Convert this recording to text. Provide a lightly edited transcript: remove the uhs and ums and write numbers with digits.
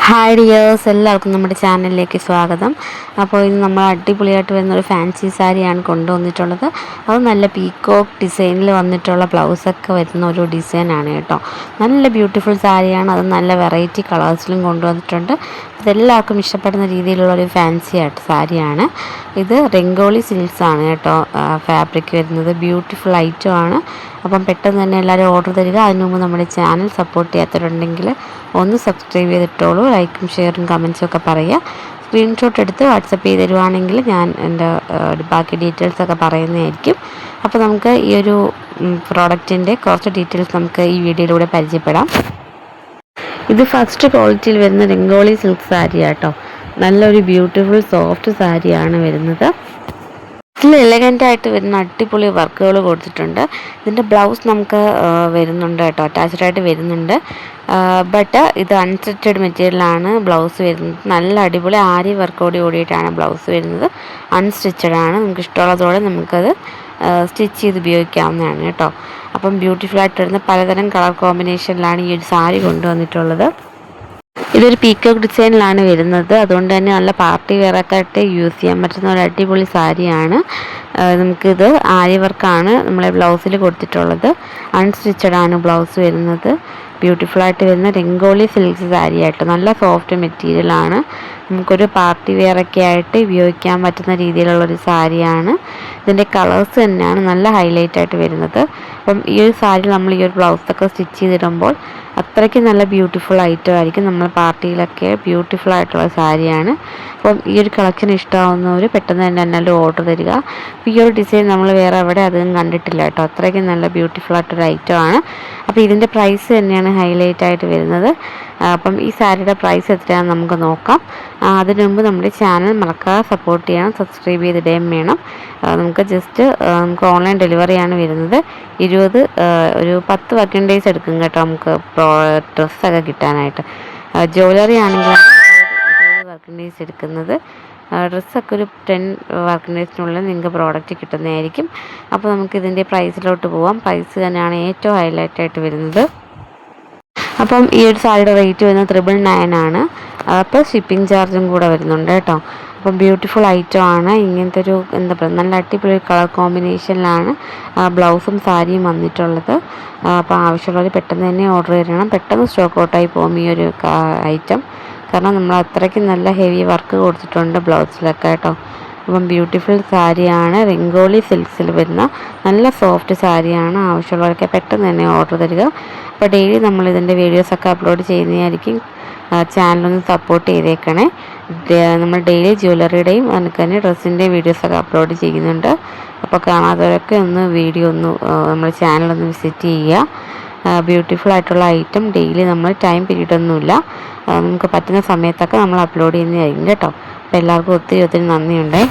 Hi dears, എല്ലാവർക്കും നമ്മുടെ ചാനലിലേക്ക് സ്വാഗതം. അപ്പോൾ ഇന്ന് നമ്മൾ അടിപൊളിയായിട്ട് വരുന്നൊരു ഫാൻസി സാരിയാണ് കൊണ്ടുവന്നിട്ടുള്ളത്. അത് നല്ല പീക്കോക്ക് ഡിസൈനിൽ വന്നിട്ടുള്ള ബ്ലൗസൊക്കെ വരുന്ന ഒരു ഡിസൈനാണ് കേട്ടോ. നല്ല ബ്യൂട്ടിഫുൾ സാരിയാണ്. അത് നല്ല വെറൈറ്റി കളേഴ്സിലും കൊണ്ടുവന്നിട്ടുണ്ട്. ഇതെല്ലാവർക്കും ഇഷ്ടപ്പെടുന്ന രീതിയിലുള്ള ഒരു ഫാൻസി ആയിട്ട് സാരിയാണ് ഇത്. രംഗോളി സിൽക്സ് ആണ് കേട്ടോ ഫാബ്രിക് വരുന്നത്. ബ്യൂട്ടിഫുൾ ഐറ്റം ആണ്. അപ്പം പെട്ടെന്ന് തന്നെ എല്ലാവരും ഓർഡർ തരിക. അതിനു മുമ്പ് നമ്മുടെ ചാനൽ സപ്പോർട്ട് ചെയ്യാത്തവരുണ്ടെങ്കിൽ ഒന്ന് സബ്സ്ക്രൈബ് ചെയ്തിട്ടോളൂ. ലൈക്കും ഷെയറും കമൻസും ഒക്കെ പറയുക. സ്ക്രീൻഷോട്ട് എടുത്ത് വാട്സപ്പ് ചെയ്ത് തരുവാണെങ്കിൽ ഞാൻ എൻ്റെ ബാക്കി ഡീറ്റെയിൽസൊക്കെ പറയുന്നതായിരിക്കും. അപ്പോൾ നമുക്ക് ഈ ഒരു പ്രോഡക്റ്റിൻ്റെ കുറച്ച് ഡീറ്റെയിൽസ് നമുക്ക് ഈ വീഡിയോയിലൂടെ പരിചയപ്പെടാം. ഇത് ഫസ്റ്റ് ക്വാളിറ്റിയിൽ വരുന്ന രംഗോളി സിൽക്ക് സാരി ആട്ടോ. നല്ലൊരു ബ്യൂട്ടിഫുൾ സോഫ്റ്റ് സാരിയാണ് വരുന്നത്. ഇതിൽ എലഗൻ്റ് ആയിട്ട് വരുന്ന അടിപൊളി വർക്കുകൾ കൊടുത്തിട്ടുണ്ട്. ഇതിൻ്റെ ബ്ലൗസ് നമുക്ക് വരുന്നുണ്ട് കേട്ടോ, അറ്റാച്ച്ഡ് ആയിട്ട് വരുന്നുണ്ട്. ബട്ട് ഇത് അൺസ്റ്റിച്ചഡ് മെറ്റീരിയലാണ് ബ്ലൗസ് വരുന്നത്. നല്ല അടിപൊളി ആരി വർക്കോടി കൂടിയിട്ടാണ് ബ്ലൗസ് വരുന്നത്. അൺസ്റ്റിച്ചഡ് ആണ്. നമുക്ക് ഇഷ്ടമുള്ളതോടെ നമുക്കത് സ്റ്റിച്ച് ചെയ്ത് ഉപയോഗിക്കാവുന്നതാണ് കേട്ടോ. അപ്പം ബ്യൂട്ടിഫുൾ ആയിട്ട് വരുന്ന പലതരം കളർ കോമ്പിനേഷനിലാണ് ഈ ഒരു സാരി കൊണ്ടുവന്നിട്ടുള്ളത്. ഇതൊരു പീക്കോക്ക് ഡിസൈനിലാണ് വരുന്നത്. അതുകൊണ്ട് തന്നെ നല്ല പാർട്ടി വെയറൊക്കെ ആയിട്ട് യൂസ് ചെയ്യാൻ പറ്റുന്ന ഒരു അടിപൊളി സാരിയാണ്. നമുക്കിത് ആരി വർക്കാണ് നമ്മളെ ബ്ലൗസിൽ കൊടുത്തിട്ടുള്ളത്. അൺസ്റ്റിച്ചഡ് ആണ് ബ്ലൗസ് വരുന്നത്. ബ്യൂട്ടിഫുള്ളായിട്ട് വരുന്ന രംഗോളി സിൽക്ക് സാരി ആയിട്ട് നല്ല സോഫ്റ്റ് മെറ്റീരിയലാണ്. നമുക്കൊരു പാർട്ടി വെയറൊക്കെ ആയിട്ട് ഉപയോഗിക്കാൻ പറ്റുന്ന രീതിയിലുള്ളൊരു സാരിയാണ്. ഇതിൻ്റെ കളേഴ്സ് തന്നെയാണ് നല്ല ഹൈലൈറ്റ് ആയിട്ട് വരുന്നത്. അപ്പം ഈ ഒരു സാരി നമ്മൾ ഈ ഒരു ബ്ലൗസൊക്കെ സ്റ്റിച്ച് ചെയ്തിടുമ്പോൾ അത്രയ്ക്ക് നല്ല ബ്യൂട്ടിഫുൾ ഐറ്റം ആയിരിക്കും. നമ്മൾ പാർട്ടിയിലൊക്കെ ബ്യൂട്ടിഫുൾ ആയിട്ടുള്ള സാരിയാണ്. അപ്പം ഈ ഒരു കളക്ഷൻ ഇഷ്ടമാവുന്നവർ പെട്ടെന്ന് തന്നെ എന്നാലും ഓർഡർ തരിക. അപ്പോൾ ഈ ഒരു ഡിസൈൻ നമ്മൾ വേറെ എവിടെ അധികം കണ്ടിട്ടില്ല കേട്ടോ. അത്രയ്ക്ക് നല്ല ബ്യൂട്ടിഫുൾ ആയിട്ടൊരു ഐറ്റമാണ്. അപ്പോൾ ഇതിൻ്റെ പ്രൈസ് തന്നെയാണ് ഹൈലൈറ്റ് ആയിട്ട് വരുന്നത്. അപ്പം ഈ സാരിയുടെ പ്രൈസ് എത്രയാണെന്ന് നമുക്ക് നോക്കാം. അതിനു മുമ്പ് നമ്മുടെ ചാനൽ മറക്കാതെ സപ്പോർട്ട് ചെയ്യണം. സബ്സ്ക്രൈബ് ചെയ്തിടുകയും വേണം. നമുക്ക് നമുക്ക് ഓൺലൈൻ ഡെലിവറിയാണ് വരുന്നത്. ഒരു 10 വർക്കിംഗ് ഡേയ്സ് എടുക്കും കേട്ടോ നമുക്ക് ഡ്രസ്സൊക്കെ കിട്ടാനായിട്ട്. ജ്വല്ലറി ആണെങ്കിൽ 20 വർക്കിംഗ് ഡേയ്സ് എടുക്കുന്നത്. ഡ്രസ്സൊക്കെ ഒരു 10 വർക്കിംഗ് ഡേയ്സിനുള്ളിൽ നിങ്ങൾക്ക് പ്രോഡക്റ്റ് കിട്ടുന്നതായിരിക്കും. അപ്പോൾ നമുക്ക് ഇതിൻ്റെ പ്രൈസിലോട്ട് പോവാം. പ്രൈസ് തന്നെയാണ് ഏറ്റവും ഹൈലൈറ്റ് ആയിട്ട് വരുന്നത്. അപ്പം ഈ ഒരു സാരിയുടെ റേറ്റ് വരുന്നത് 999 ആണ്. അപ്പോൾ ഷിപ്പിംഗ് ചാർജും കൂടെ വരുന്നുണ്ട് കേട്ടോ. അപ്പം ബ്യൂട്ടിഫുൾ ഐറ്റം ആണ്. ഇങ്ങനത്തെ ഒരു എന്താ പറയുക, നല്ല അടിപൊളി കളർ കോമ്പിനേഷനിലാണ് ബ്ലൗസും സാരിയും വന്നിട്ടുള്ളത്. അപ്പോൾ ആവശ്യമുള്ളവർ പെട്ടെന്ന് തന്നെ ഓർഡർ ചെയ്യണം. പെട്ടെന്ന് സ്റ്റോക്ക് ഔട്ടായി പോകും ഈ ഒരു ഐറ്റം. കാരണം നമ്മൾ അത്രയ്ക്ക് നല്ല ഹെവി വർക്ക് കൊടുത്തിട്ടുണ്ട് ബ്ലൗസിലൊക്കെ കേട്ടോ. അപ്പം ബ്യൂട്ടിഫുൾ സാരിയാണ്. രംഗോളി സിൽക്സിൽ വരുന്ന നല്ല സോഫ്റ്റ് സാരിയാണ്. ആവശ്യമുള്ളവർക്ക് പെട്ടെന്ന് തന്നെ ഓർഡർ തരിക. അപ്പോൾ ഡെയിലി നമ്മൾ ഇതിൻ്റെ വീഡിയോസൊക്കെ അപ്ലോഡ് ചെയ്യുന്നതായിരിക്കും. ചാനലൊന്ന് സപ്പോർട്ട് ചെയ്തേക്കണേ. നമ്മൾ ഡെയിലി ജ്വല്ലറിയുടെയും അതുപോലെ തന്നെ ഡ്രസ്സിൻ്റെയും വീഡിയോസൊക്കെ അപ്ലോഡ് ചെയ്യുന്നുണ്ട്. അപ്പോൾ കാണാത്തവരൊക്കെ വീഡിയോ നമ്മൾ ചാനലൊന്ന് വിസിറ്റ് ചെയ്യുക. ബ്യൂട്ടിഫുൾ ആയിട്ടുള്ള ഐറ്റം ഡെയിലി നമ്മൾ ടൈം പീരീഡൊന്നുമില്ല, നമുക്ക് പറ്റുന്ന സമയത്തൊക്കെ നമ്മൾ അപ്ലോഡ് ചെയ്യുന്നതായിരിക്കും കേട്ടോ. അപ്പോൾ എല്ലാവർക്കും ഒത്തിരി നന്ദിയുണ്ട്.